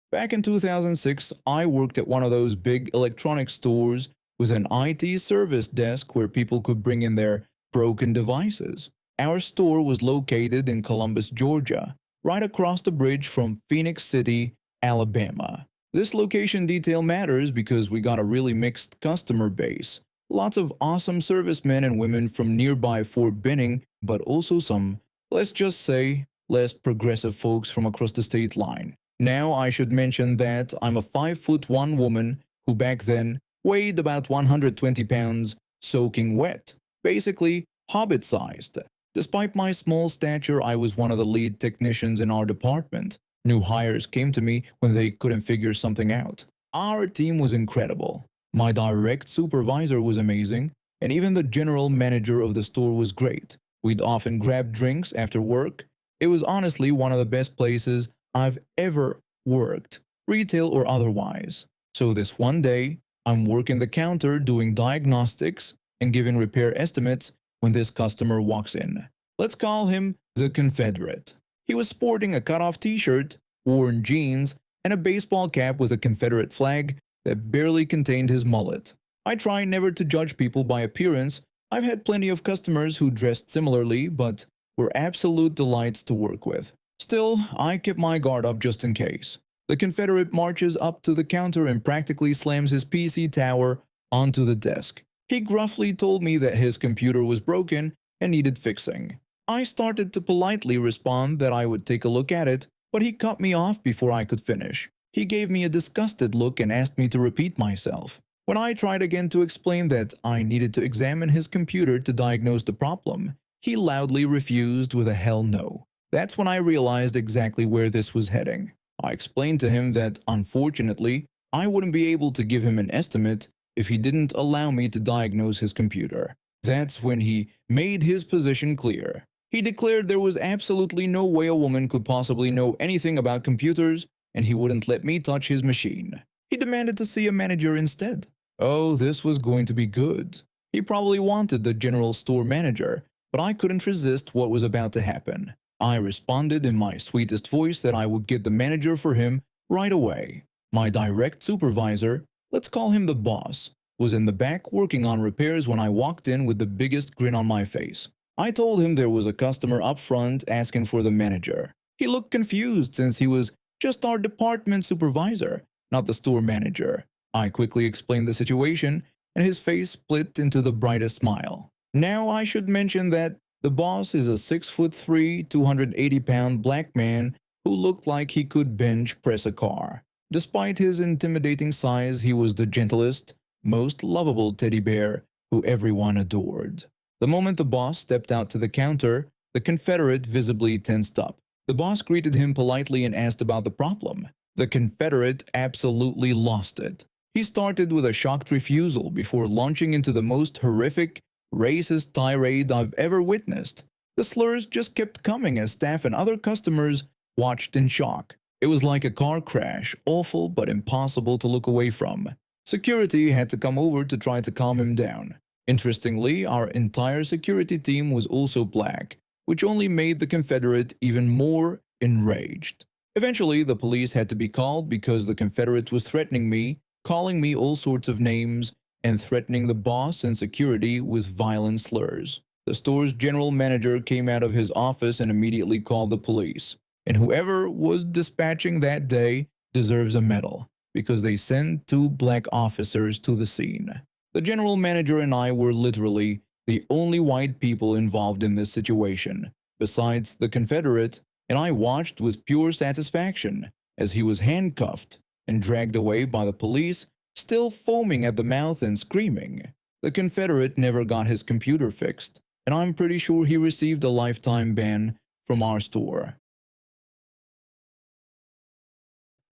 Back in 2006, I worked at one of those big electronics stores with an IT service desk where people could bring in their broken devices. Our store was located in Columbus, Georgia, right across the bridge from Phoenix City, Alabama. This location detail matters because we got a really mixed customer base. Lots of awesome servicemen and women from nearby Fort Benning, but also some, let's just say, less progressive folks from across the state line. Now I should mention that I'm a 5'1" woman who back then weighed about 120 pounds, soaking wet, basically hobbit sized. Despite my small stature, I was one of the lead technicians in our department. New hires came to me when they couldn't figure something out. Our team was incredible. My direct supervisor was amazing, and even the general manager of the store was great. We'd often grab drinks after work. It was honestly one of the best places I've ever worked, retail or otherwise. So this one day, I'm working the counter doing diagnostics and giving repair estimates when this customer walks in. Let's call him the Confederate. He was sporting a cut-off t-shirt, worn jeans, and a baseball cap with a Confederate flag that barely contained his mullet. I try never to judge people by appearance. I've had plenty of customers who dressed similarly but were absolute delights to work with. Still, I kept my guard up just in case. The Confederate marches up to the counter and practically slams his PC tower onto the desk. He gruffly told me that his computer was broken and needed fixing. I started to politely respond that I would take a look at it, but he cut me off before I could finish. He gave me a disgusted look and asked me to repeat myself. When I tried again to explain that I needed to examine his computer to diagnose the problem, he loudly refused with a hell no. That's when I realized exactly where this was heading. I explained to him that, unfortunately, I wouldn't be able to give him an estimate if he didn't allow me to diagnose his computer. That's when he made his position clear. He declared there was absolutely no way a woman could possibly know anything about computers, and he wouldn't let me touch his machine. He demanded to see a manager instead. Oh, this was going to be good. He probably wanted the general store manager, but I couldn't resist what was about to happen. I responded in my sweetest voice that I would get the manager for him right away. My direct supervisor, let's call him the boss, was in the back working on repairs when I walked in with the biggest grin on my face. I told him there was a customer up front asking for the manager. He looked confused since he was just our department supervisor, not the store manager. I quickly explained the situation, and his face split into the brightest smile. Now I should mention that the boss is a 6'3", 280-pound black man who looked like he could bench press a car. Despite his intimidating size, he was the gentlest, most lovable teddy bear who everyone adored. The moment the boss stepped out to the counter, the Confederate visibly tensed up. The boss greeted him politely and asked about the problem. The Confederate absolutely lost it. He started with a shocked refusal before launching into the most horrific, racist tirade I've ever witnessed. The slurs just kept coming as staff and other customers watched in shock. It was like a car crash, awful but impossible to look away from. Security had to come over to try to calm him down. Interestingly, our entire security team was also black, which only made the Confederate even more enraged. Eventually, the police had to be called because the Confederate was threatening me, calling me all sorts of names, and threatening the boss and security with violent slurs. The store's general manager came out of his office and immediately called the police. And whoever was dispatching that day deserves a medal, because they sent two black officers to the scene. The general manager and I were literally the only white people involved in this situation, besides the Confederate, and I watched with pure satisfaction as he was handcuffed and dragged away by the police, still foaming at the mouth and screaming. The Confederate never got his computer fixed, and I'm pretty sure he received a lifetime ban from our store.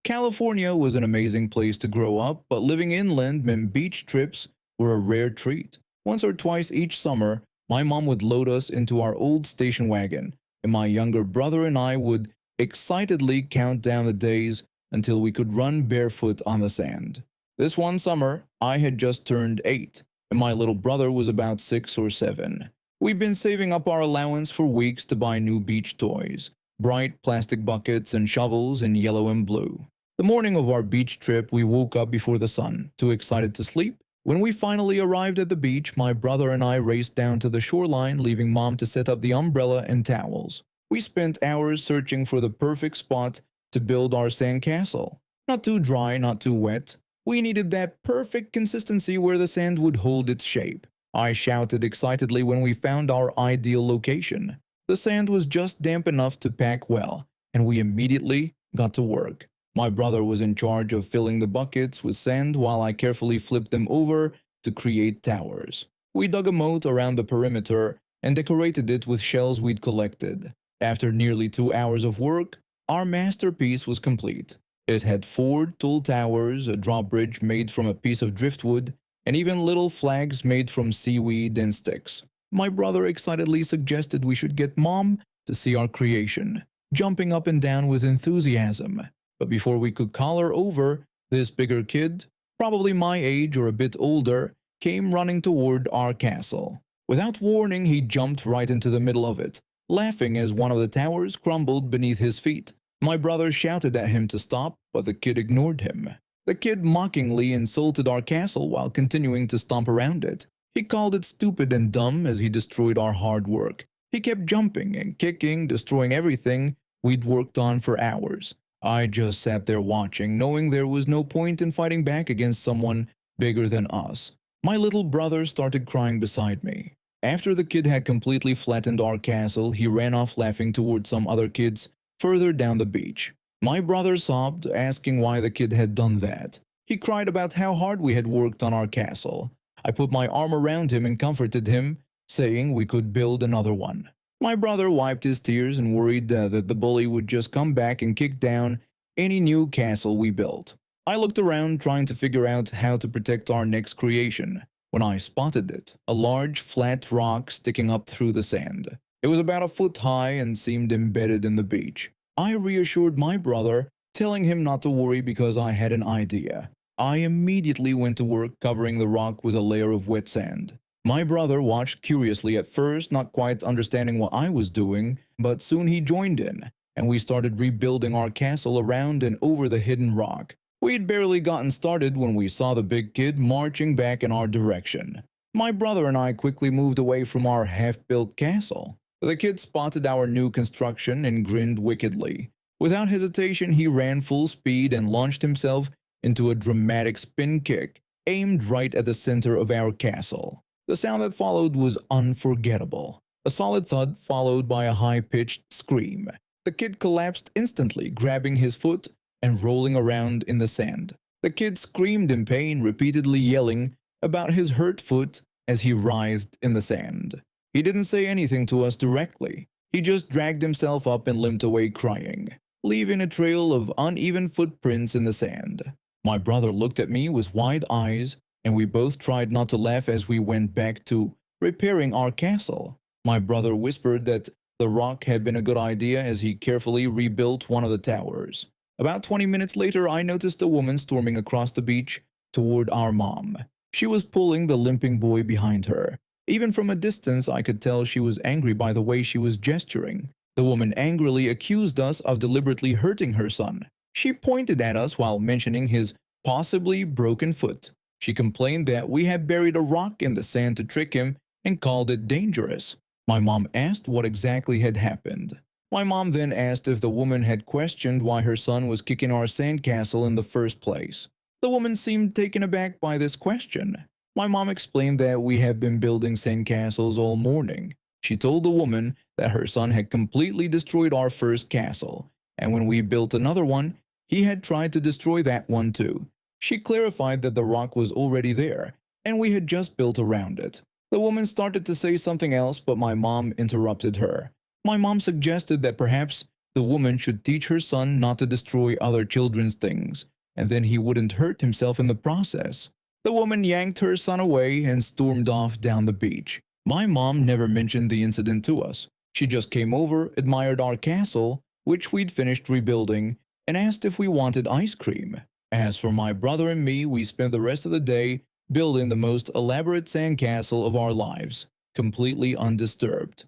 California was an amazing place to grow up, but living inland meant beach trips were a rare treat. Once or twice each summer, my mom would load us into our old station wagon, and my younger brother and I would excitedly count down the days until we could run barefoot on the sand. This one summer, I had just turned 8, and my little brother was about 6 or 7. We'd been saving up our allowance for weeks to buy new beach toys, bright plastic buckets and shovels in yellow and blue. The morning of our beach trip, we woke up before the sun, too excited to sleep. When we finally arrived at the beach, my brother and I raced down to the shoreline, leaving Mom to set up the umbrella and towels. We spent hours searching for the perfect spot to build our sandcastle. Not too dry, not too wet. We needed that perfect consistency where the sand would hold its shape. I shouted excitedly when we found our ideal location. The sand was just damp enough to pack well, and we immediately got to work. My brother was in charge of filling the buckets with sand while I carefully flipped them over to create towers. We dug a moat around the perimeter and decorated it with shells we'd collected. After nearly 2 hours of work, our masterpiece was complete. It had 4 tall towers, a drawbridge made from a piece of driftwood, and even little flags made from seaweed and sticks. My brother excitedly suggested we should get Mom to see our creation, jumping up and down with enthusiasm. But before we could call her over, this bigger kid, probably my age or a bit older, came running toward our castle. Without warning, he jumped right into the middle of it, laughing as one of the towers crumbled beneath his feet. My brother shouted at him to stop, but the kid ignored him. The kid mockingly insulted our castle while continuing to stomp around it. He called it stupid and dumb as he destroyed our hard work. He kept jumping and kicking, destroying everything we'd worked on for hours. I just sat there watching, knowing there was no point in fighting back against someone bigger than us. My little brother started crying beside me. After the kid had completely flattened our castle, he ran off laughing toward some other kids further down the beach. My brother sobbed, asking why the kid had done that. He cried about how hard we had worked on our castle. I put my arm around him and comforted him, saying we could build another one. My brother wiped his tears and worried that the bully would just come back and kick down any new castle we built. I looked around trying to figure out how to protect our next creation when I spotted it, a large flat rock sticking up through the sand. It was about a foot high and seemed embedded in the beach. I reassured my brother, telling him not to worry because I had an idea. I immediately went to work covering the rock with a layer of wet sand. My brother watched curiously at first, not quite understanding what I was doing, but soon he joined in, and we started rebuilding our castle around and over the hidden rock. We had barely gotten started when we saw the big kid marching back in our direction. My brother and I quickly moved away from our half-built castle. The kid spotted our new construction and grinned wickedly. Without hesitation, he ran full speed and launched himself into a dramatic spin kick, aimed right at the center of our castle. The sound that followed was unforgettable. A solid thud followed by a high-pitched scream. The kid collapsed instantly, grabbing his foot and rolling around in the sand. The kid screamed in pain, repeatedly yelling about his hurt foot as he writhed in the sand. He didn't say anything to us directly. He just dragged himself up and limped away crying, leaving a trail of uneven footprints in the sand. My brother looked at me with wide eyes, and we both tried not to laugh as we went back to repairing our castle. My brother whispered that the rock had been a good idea as he carefully rebuilt one of the towers. About 20 minutes later, I noticed a woman storming across the beach toward our mom. She was pulling the limping boy behind her. Even from a distance, I could tell she was angry by the way she was gesturing. The woman angrily accused us of deliberately hurting her son. She pointed at us while mentioning his possibly broken foot. She complained that we had buried a rock in the sand to trick him and called it dangerous. My mom asked what exactly had happened. My mom then asked if the woman had questioned why her son was kicking our sandcastle in the first place. The woman seemed taken aback by this question. My mom explained that we had been building sandcastles all morning. She told the woman that her son had completely destroyed our first castle, and when we built another one, he had tried to destroy that one too. She clarified that the rock was already there, and we had just built around it. The woman started to say something else, but my mom interrupted her. My mom suggested that perhaps the woman should teach her son not to destroy other children's things, and then he wouldn't hurt himself in the process. The woman yanked her son away and stormed off down the beach. My mom never mentioned the incident to us. She just came over, admired our castle, which we'd finished rebuilding, and asked if we wanted ice cream. As for my brother and me, we spent the rest of the day building the most elaborate sandcastle of our lives, completely undisturbed.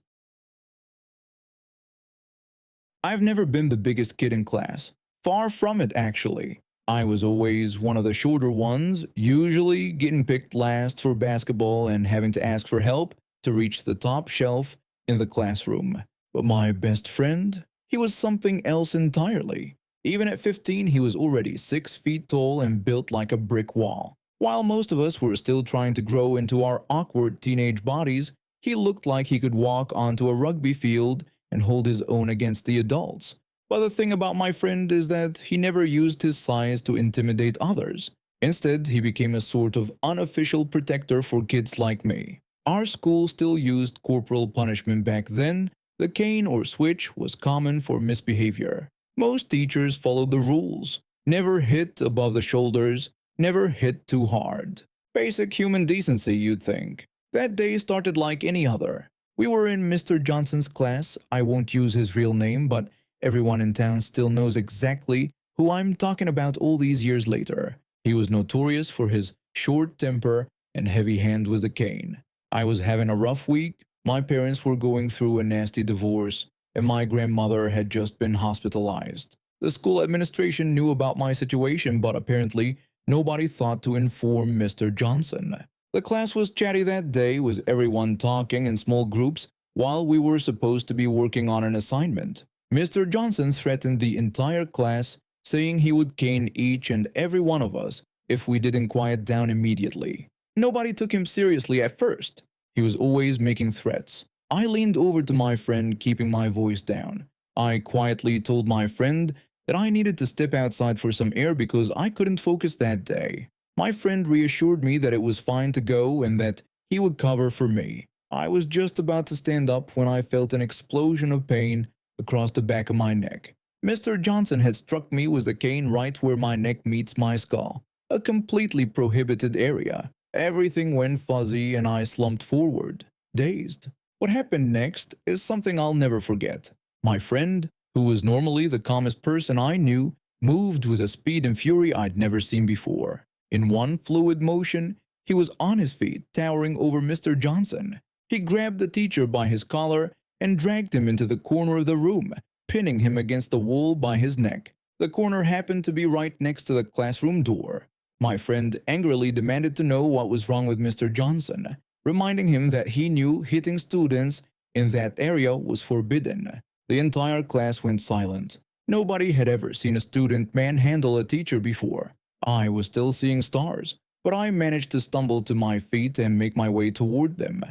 I've never been the biggest kid in class. Far from it, actually. I was always one of the shorter ones, usually getting picked last for basketball and having to ask for help to reach the top shelf in the classroom. But my best friend, he was something else entirely. Even at 15, he was already 6 feet tall and built like a brick wall. While most of us were still trying to grow into our awkward teenage bodies, he looked like he could walk onto a rugby field and hold his own against the adults. But the thing about my friend is that he never used his size to intimidate others. Instead, he became a sort of unofficial protector for kids like me. Our school still used corporal punishment back then. The cane or switch was common for misbehavior. Most teachers followed the rules. Never hit above the shoulders, never hit too hard. Basic human decency, you'd think. That day started like any other. We were in Mr. Johnson's class. I won't use his real name, but everyone in town still knows exactly who I'm talking about all these years later. He was notorious for his short temper and heavy hand with a cane. I was having a rough week. My parents were going through a nasty divorce, and my grandmother had just been hospitalized. The school administration knew about my situation, but apparently nobody thought to inform Mr. Johnson. The class was chatty that day, with everyone talking in small groups while we were supposed to be working on an assignment. Mr. Johnson threatened the entire class, saying he would cane each and every one of us if we didn't quiet down immediately. Nobody took him seriously at first. He was always making threats. I leaned over to my friend, keeping my voice down. I quietly told my friend that I needed to step outside for some air because I couldn't focus that day. My friend reassured me that it was fine to go and that he would cover for me. I was just about to stand up when I felt an explosion of pain across the back of my neck. Mr. Johnson had struck me with the cane right where my neck meets my skull, a completely prohibited area. Everything went fuzzy and I slumped forward, dazed. What happened next is something I'll never forget. My friend, who was normally the calmest person I knew, moved with a speed and fury I'd never seen before. In one fluid motion, he was on his feet, towering over Mr. Johnson. He grabbed the teacher by his collar and dragged him into the corner of the room, pinning him against the wall by his neck. The corner happened to be right next to the classroom door. My friend angrily demanded to know what was wrong with Mr. Johnson, reminding him that he knew hitting students in that area was forbidden. The entire class went silent. Nobody had ever seen a student manhandle a teacher before. I was still seeing stars, but I managed to stumble to my feet and make my way toward them.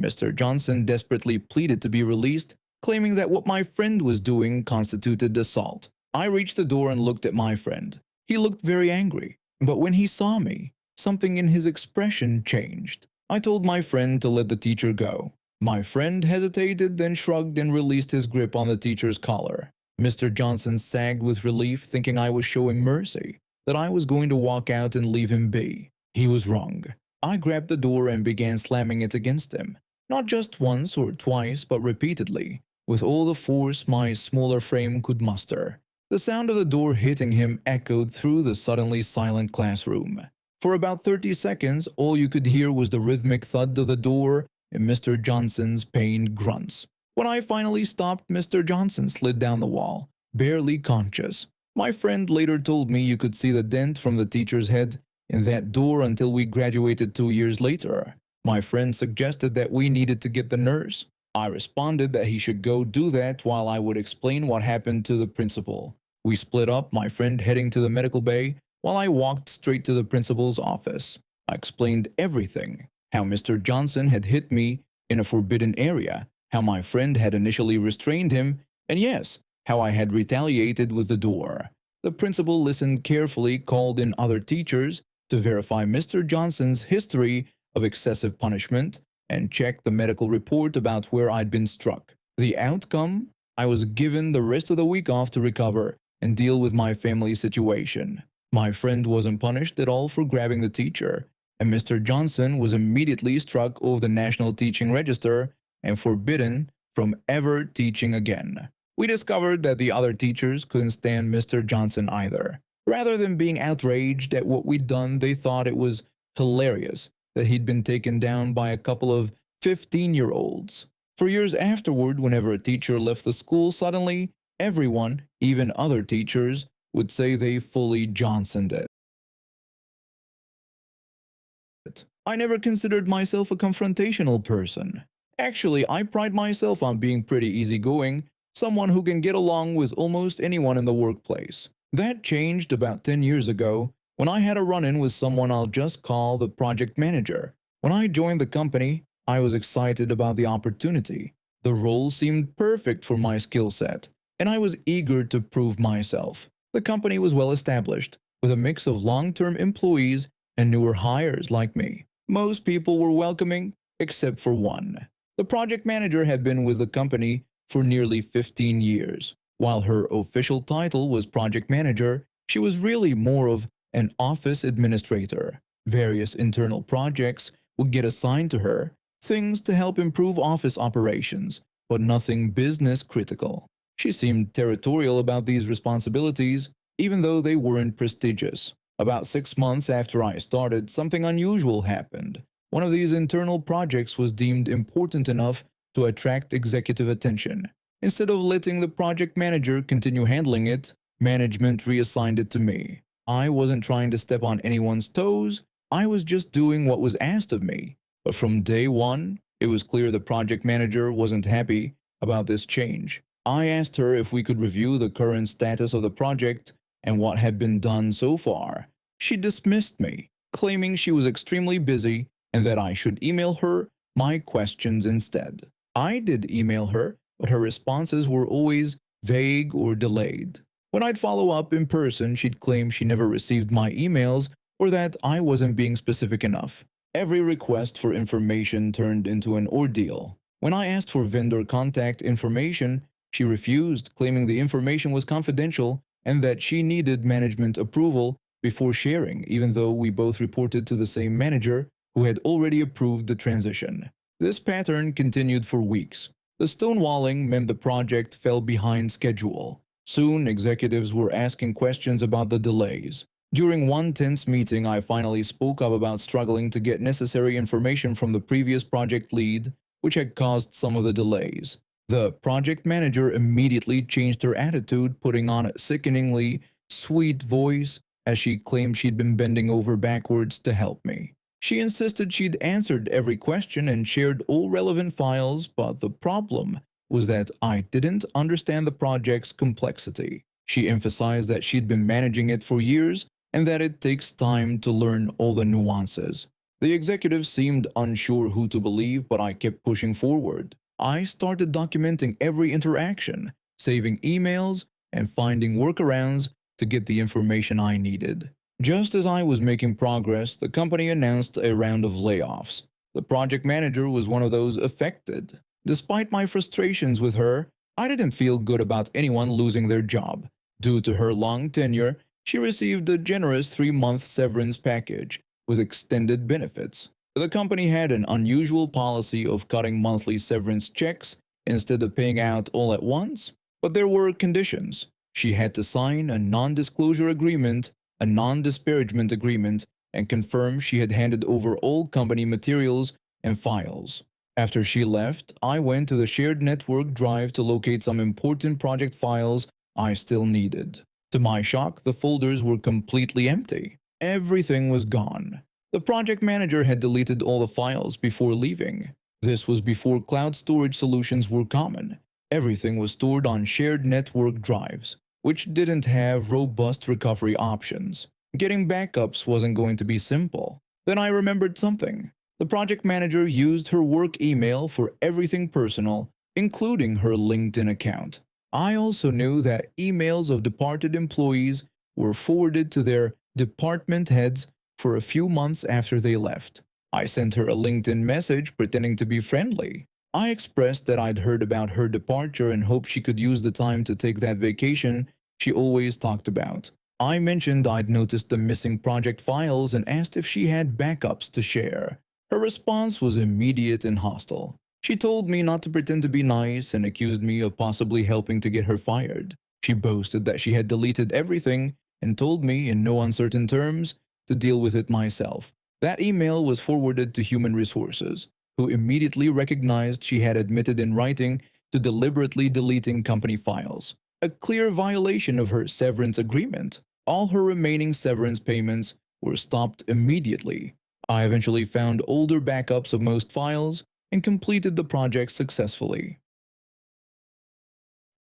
Mr. Johnson desperately pleaded to be released, claiming that what my friend was doing constituted assault. I reached the door and looked at my friend. He looked very angry, but when he saw me, something in his expression changed. I told my friend to let the teacher go. My friend hesitated, then shrugged and released his grip on the teacher's collar. Mr. Johnson sagged with relief, thinking I was showing mercy, that I was going to walk out and leave him be. He was wrong. I grabbed the door and began slamming it against him. Not just once or twice, but repeatedly, with all the force my smaller frame could muster. The sound of the door hitting him echoed through the suddenly silent classroom. For about 30 seconds, all you could hear was the rhythmic thud of the door and Mr. Johnson's pained grunts. When I finally stopped, Mr. Johnson slid down the wall, barely conscious. My friend later told me you could see the dent from the teacher's head in that door until we graduated 2 years later. My friend suggested that we needed to get the nurse. I responded that he should go do that while I would explain what happened to the principal. We split up, my friend heading to the medical bay, while I walked straight to the principal's office. I explained everything, how Mr. Johnson had hit me in a forbidden area, how my friend had initially restrained him, and yes, how I had retaliated with the door. The principal listened carefully, called in other teachers to verify Mr. Johnson's history of excessive punishment, and checked the medical report about where I'd been struck. The outcome? I was given the rest of the week off to recover and deal with my family situation. My friend wasn't punished at all for grabbing the teacher, and Mr. Johnson was immediately struck off the National Teaching Register and forbidden from ever teaching again. We discovered that the other teachers couldn't stand Mr. Johnson either. Rather than being outraged at what we'd done, they thought it was hilarious that he'd been taken down by a couple of 15-year-olds. For years afterward, whenever a teacher left the school suddenly, everyone, even other teachers, would say they fully Johnsoned it. I never considered myself a confrontational person. Actually, I pride myself on being pretty easygoing, someone who can get along with almost anyone in the workplace. That changed about 10 years ago when I had a run-in with someone I'll just call the project manager. When I joined the company, I was excited about the opportunity. The role seemed perfect for my skill set, and I was eager to prove myself. The company was well established, with a mix of long-term employees and newer hires like me. Most people were welcoming, except for one. The project manager had been with the company for nearly 15 years. While her official title was project manager, she was really more of an office administrator. Various internal projects would get assigned to her, things to help improve office operations, but nothing business critical. She seemed territorial about these responsibilities, even though they weren't prestigious. About 6 months after I started, something unusual happened. One of these internal projects was deemed important enough to attract executive attention. Instead of letting the project manager continue handling it, management reassigned it to me. I wasn't trying to step on anyone's toes, I was just doing what was asked of me. But from day one, it was clear the project manager wasn't happy about this change. I asked her if we could review the current status of the project and what had been done so far. She dismissed me, claiming she was extremely busy and that I should email her my questions instead. I did email her, but her responses were always vague or delayed. When I'd follow up in person, she'd claim she never received my emails or that I wasn't being specific enough. Every request for information turned into an ordeal. When I asked for vendor contact information, she refused, claiming the information was confidential and that she needed management approval before sharing, even though we both reported to the same manager who had already approved the transition. This pattern continued for weeks. The stonewalling meant the project fell behind schedule. Soon, executives were asking questions about the delays. During one tense meeting, I finally spoke up about struggling to get necessary information from the previous project lead, which had caused some of the delays. The project manager immediately changed her attitude, putting on a sickeningly sweet voice as she claimed she'd been bending over backwards to help me. She insisted she'd answered every question and shared all relevant files, but the problem was that I didn't understand the project's complexity. She emphasized that she'd been managing it for years and that it takes time to learn all the nuances. The executive seemed unsure who to believe, but I kept pushing forward. I started documenting every interaction, saving emails, and finding workarounds to get the information I needed. Just as I was making progress, the company announced a round of layoffs. The project manager was one of those affected. Despite my frustrations with her, I didn't feel good about anyone losing their job. Due to her long tenure, she received a generous 3-month severance package with extended benefits. The company had an unusual policy of cutting monthly severance checks instead of paying out all at once, but there were conditions. She had to sign a non-disclosure agreement, a non-disparagement agreement, and confirm she had handed over all company materials and files. After she left, I went to the shared network drive to locate some important project files I still needed. To my shock, the folders were completely empty. Everything was gone. The project manager had deleted all the files before leaving. This was before cloud storage solutions were common. Everything was stored on shared network drives, which didn't have robust recovery options. Getting backups wasn't going to be simple. Then I remembered something. The project manager used her work email for everything personal, including her LinkedIn account. I also knew that emails of departed employees were forwarded to their department heads for a few months after they left. I sent her a LinkedIn message pretending to be friendly. I expressed that I'd heard about her departure and hoped she could use the time to take that vacation she always talked about. I mentioned I'd noticed the missing project files and asked if she had backups to share. Her response was immediate and hostile. She told me not to pretend to be nice and accused me of possibly helping to get her fired. She boasted that she had deleted everything and told me in no uncertain terms to deal with it myself. That email was forwarded to Human Resources, who immediately recognized she had admitted in writing to deliberately deleting company files. a clear violation of her severance agreement. All her remaining severance payments were stopped immediately. I eventually found older backups of most files and completed the project successfully.